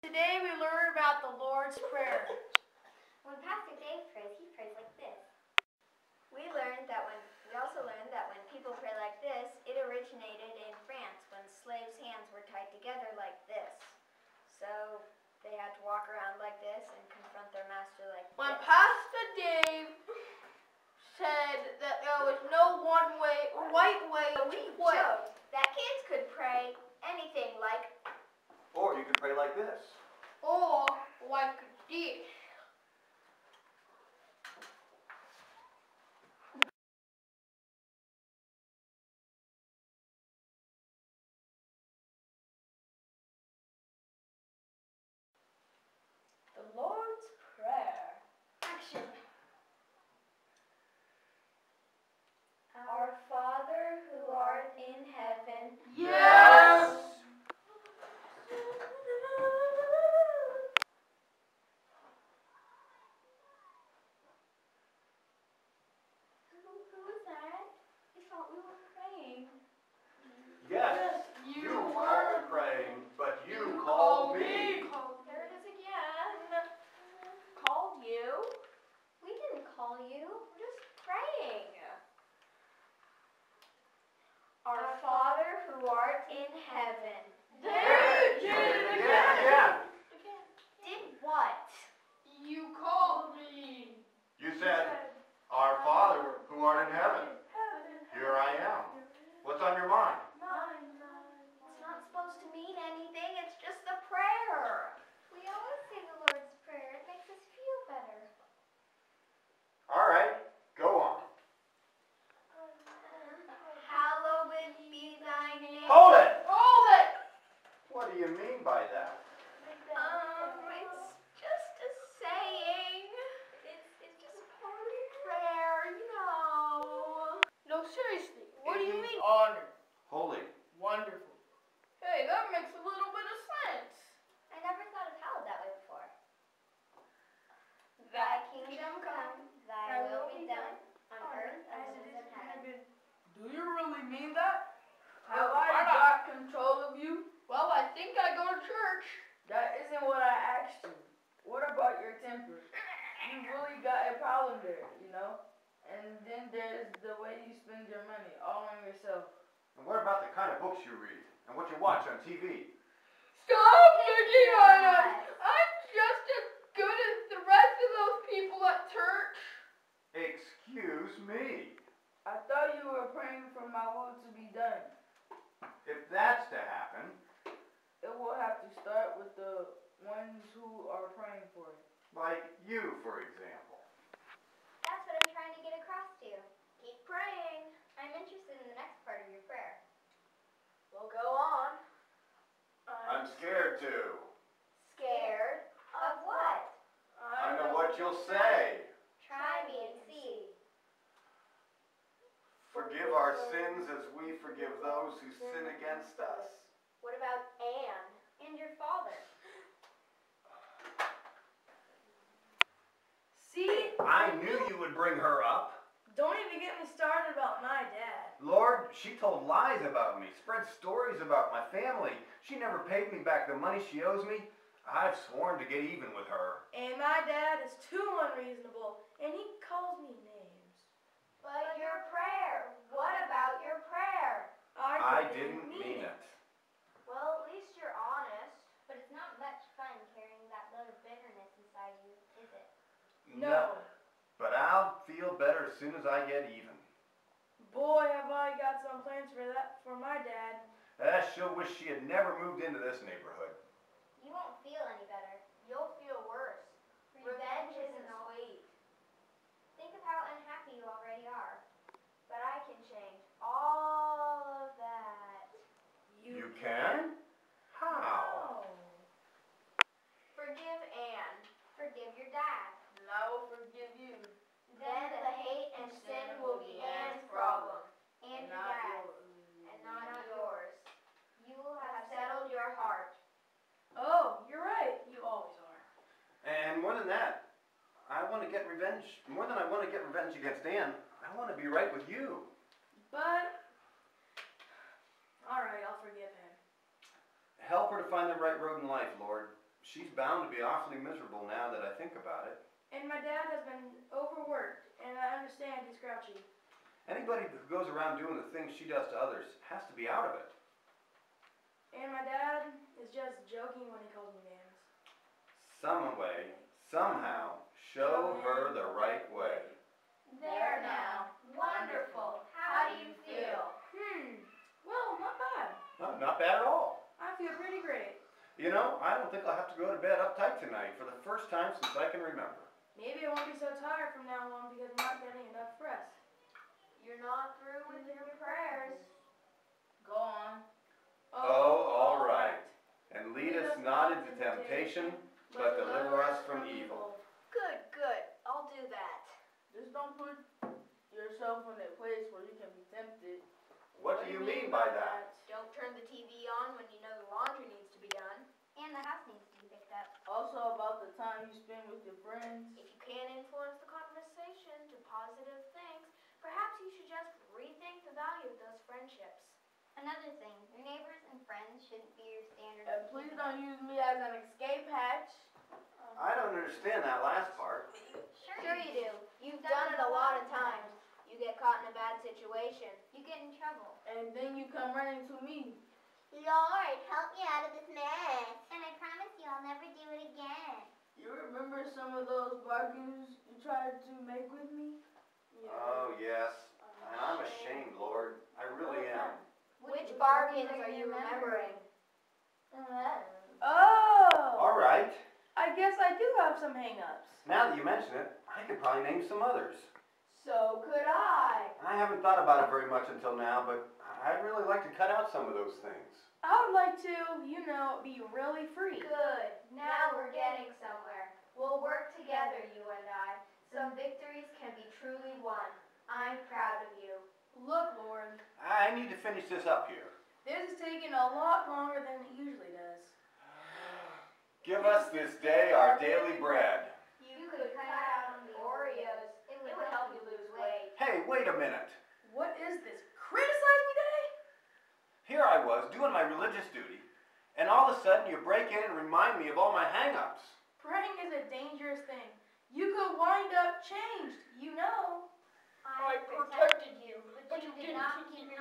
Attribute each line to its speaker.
Speaker 1: Today we learn about the Lord's Prayer.
Speaker 2: When Pastor Dave prays, he prays like this. We also learned that when people pray like this, it originated in France when slaves' hands were tied together like this. So they had to walk around like this and confront their master like
Speaker 1: When
Speaker 2: this.
Speaker 1: Pastor Dave said that there was no one way, right way to
Speaker 2: We
Speaker 1: pray.
Speaker 2: joked that kids could pray anything like,
Speaker 3: or you could pray like this.
Speaker 1: Or like this. The Lord's Prayer.
Speaker 2: action. Our Father who art in heaven.
Speaker 1: Yes!
Speaker 2: Who was that? I thought we were praying.
Speaker 3: Yes, you were praying, but you called me.
Speaker 2: There it is again. Called you? We didn't call you. We're just praying. Our Father who art in heaven.
Speaker 3: Yeah.
Speaker 2: Did what?
Speaker 1: You called me.
Speaker 3: You said, Our Father who art in heaven. Here I am. What's on your mind?
Speaker 2: It's not supposed to mean anything. It's just a prayer. We always say the Lord's Prayer. It makes us feel better.
Speaker 3: All right, go on.
Speaker 2: Hallowed be thy name.
Speaker 3: Hold it!
Speaker 1: Hold it!
Speaker 3: What do you mean by that?
Speaker 2: It's just a saying. It's just part of the prayer, you know.
Speaker 1: No, seriously, what do
Speaker 4: It
Speaker 1: you
Speaker 4: means
Speaker 1: mean?
Speaker 4: honor.
Speaker 3: Holy.
Speaker 4: Wonderful.
Speaker 1: Hey, that makes a little bit of sense.
Speaker 2: I never thought of hallowed that way before. Thy kingdom come, thy will be done, on earth as it is in heaven.
Speaker 4: Do you really mean that?
Speaker 1: Have
Speaker 4: Have
Speaker 1: I
Speaker 4: I got control of you?
Speaker 1: Well, I think I go to church.
Speaker 4: That isn't what I asked you. What about your temper? You really got a problem there, you know? And then there's the way you spend your money, all on yourself.
Speaker 3: And what about the kind of books you read and what you watch on TV?
Speaker 1: Stop picking on us. I'm just as good as the rest of those people at church.
Speaker 3: Excuse me.
Speaker 4: I thought you were praying for my will to be done.
Speaker 3: If that's to happen,
Speaker 4: It will have to start with the ones who are praying for it.
Speaker 3: like you, for example.
Speaker 2: That's what I'm trying to get across to you. Keep praying. I'm interested in the next part of your prayer.
Speaker 1: Well, go on.
Speaker 3: I'm scared to.
Speaker 2: Scared of what?
Speaker 3: I know what you'll say.
Speaker 2: Try me and see.
Speaker 3: Forgive our sins as we forgive those who sin against us.
Speaker 2: What about Anne and your father?
Speaker 5: See?
Speaker 3: I knew you would bring her up.
Speaker 5: Don't even get me started about my dad.
Speaker 3: Lord, she told lies about me, spread stories about my family. She never paid me back the money she owes me. I've sworn to get even with her.
Speaker 5: And my dad is too unreasonable, and he calls me names.
Speaker 2: But your prayer. What about your prayer?
Speaker 3: I didn't mean it.
Speaker 2: Well, at least you're honest. But it's not much fun carrying that load of bitterness inside you, is it?
Speaker 5: No.
Speaker 3: But I'll feel better as soon as I get even.
Speaker 5: Boy, have I got some plans for my dad.
Speaker 3: She'll wish she had never moved into this neighborhood.
Speaker 2: You won't feel any better. You'll feel worse. Revenge isn't sweet. Think of how unhappy you already are. But I can change all of that.
Speaker 3: You can? How?
Speaker 2: Forgive Anne. Forgive your dad.
Speaker 4: And I will forgive you.
Speaker 2: Then the hate and sin will be Anne's problem. And your
Speaker 4: not
Speaker 2: dad's.
Speaker 4: yours.
Speaker 2: And not yours. You will have settled your heart.
Speaker 5: Oh, you're right. You always are.
Speaker 3: And more than that, I want to get revenge. More than I want to get revenge against Anne, I want to be right with you.
Speaker 5: But, all right, I'll forgive him.
Speaker 3: Help her to find the right road in life, Lord. she's bound to be awfully miserable now that I think about it.
Speaker 5: And my dad has been overworked, and I understand he's grouchy.
Speaker 3: Anybody who goes around doing the things she does to others has to be out of it.
Speaker 5: And my dad is just joking when he calls me names.
Speaker 3: Some way, somehow, show her the right way.
Speaker 2: There now. Wonderful. How do you feel?
Speaker 5: Well, not bad.
Speaker 3: No, not bad at all.
Speaker 5: I feel pretty great.
Speaker 3: You know, I don't think I'll have to go to bed uptight tonight for the first time since I can remember.
Speaker 5: Maybe I won't be so tired from now on because I'm not getting enough rest.
Speaker 2: You're not through with your prayers.
Speaker 4: Go on.
Speaker 3: Oh, all right. And lead us not into temptation, but deliver us from evil.
Speaker 2: Good, good. I'll do that.
Speaker 4: Just don't put yourself in a place where you can be tempted.
Speaker 3: What do you mean by that?
Speaker 2: Don't turn the TV on when you know the laundry needs to be done. And the house needs to be picked up.
Speaker 4: Also about the time you spend with your friends.
Speaker 2: If you can't influence the conversation to positive things, perhaps you should just rethink the value of those friendships.
Speaker 6: Another thing, your neighbors and friends shouldn't be your standard.
Speaker 4: And please don't use me as an escape hatch.
Speaker 3: I don't understand that last part.
Speaker 2: Sure you do. You've done it a lot of times. You get caught in a bad situation.
Speaker 6: You get in trouble.
Speaker 4: And then you come running to me.
Speaker 6: Lord, help me out of this mess. And I promise you I'll never do it again.
Speaker 4: You remember some of those bargains you tried to make with me?
Speaker 3: Oh, yes. And I'm ashamed, Lord. I really am.
Speaker 2: Which bargains are you remembering?
Speaker 5: Oh!
Speaker 3: All right.
Speaker 5: I guess I do have some hang-ups.
Speaker 3: Now that you mention it, I could probably name some others.
Speaker 2: So could I.
Speaker 3: I haven't thought about it very much until now, but I'd really like to cut out some of those things.
Speaker 5: I would like to, be really free.
Speaker 2: Good. Now we're getting somewhere. We'll work together, you and I. Some victories can be truly won. I'm proud of you.
Speaker 5: Look, Lord,
Speaker 3: I need to finish this up here.
Speaker 5: this is taking a lot longer than it usually does.
Speaker 3: Give us this day our daily bread.
Speaker 2: You could cut out the Oreos. It would help you lose weight.
Speaker 3: Hey, wait a minute.
Speaker 5: What is this? Criticize me day?
Speaker 3: Here I was doing my religious duty, and all of a sudden you break in and remind me of all my hang-ups.
Speaker 5: Praying is a dangerous thing. You could wind up changed, you know.
Speaker 2: I protected you, but you didn't keep